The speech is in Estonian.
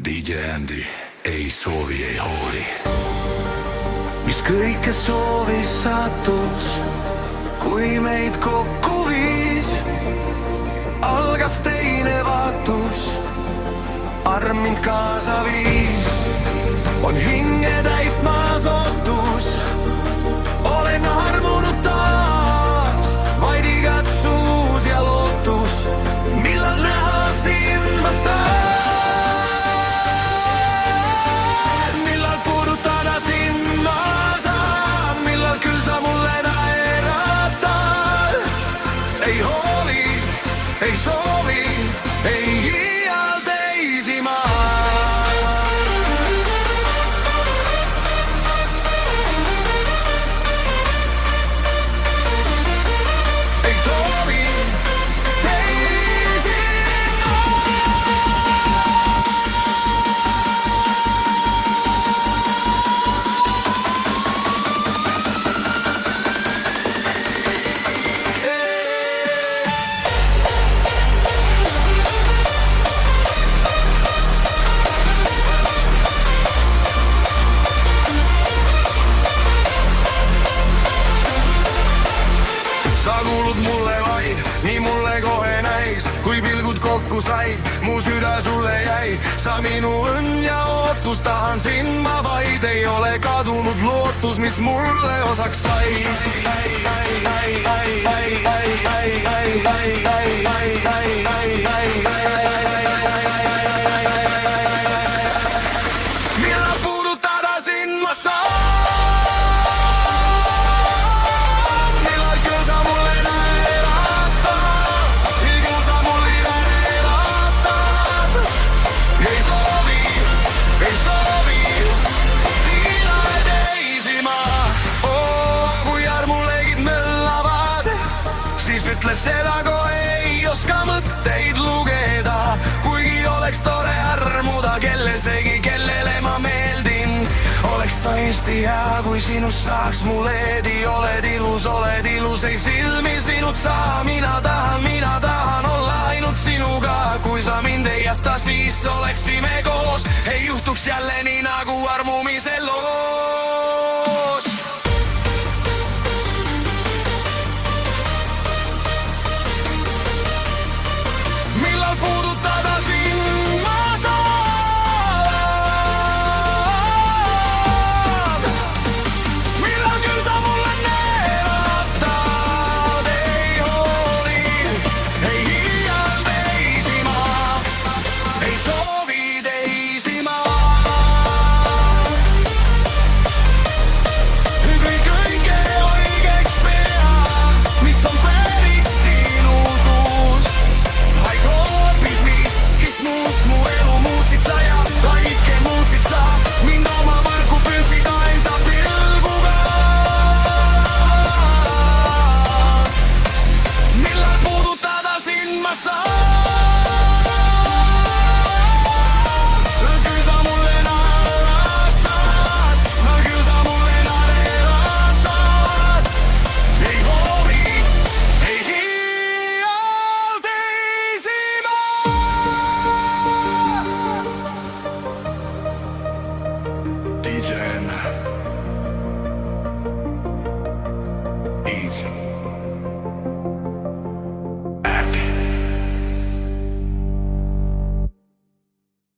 DJ Andy ei soovi, ei hooli. Mis kõike soovis saatus, kui meid kokku viis. Algas teine vaatus, arm mind kaasa viis. On hinge täitmas ootus, olen armunud taas. Vaid igatsus ja lootus, millal näha sind ma saan. Ei hooli, ei soovi, ei iial teisi ma. Ei soovi teisi Sa kuulud mulle vaid, nii mulle kohe näis. Kui pilgud kokku said, mu süda sulle jäi. Sa minu õnn ja ootus, tahan sind ma vaid. Ei ole kadunud lootus, mis mulle osaks sai. Millal puudutada sind ma saan. Siis ütle seda, kui ei oska mõtteid lugeda. Kuigi oleks tore armuda kellesegi, kellele ma meeldin. Oleks tõesti hea, kui sinust saaks mu leedi. Oled ilus, ei silmi sinut saa. Mina tahan olla ainult sinuga. Kui sa mind ei jäta, siis oleksime koos. Ei juhtuks jälle nii nagu armumise loos.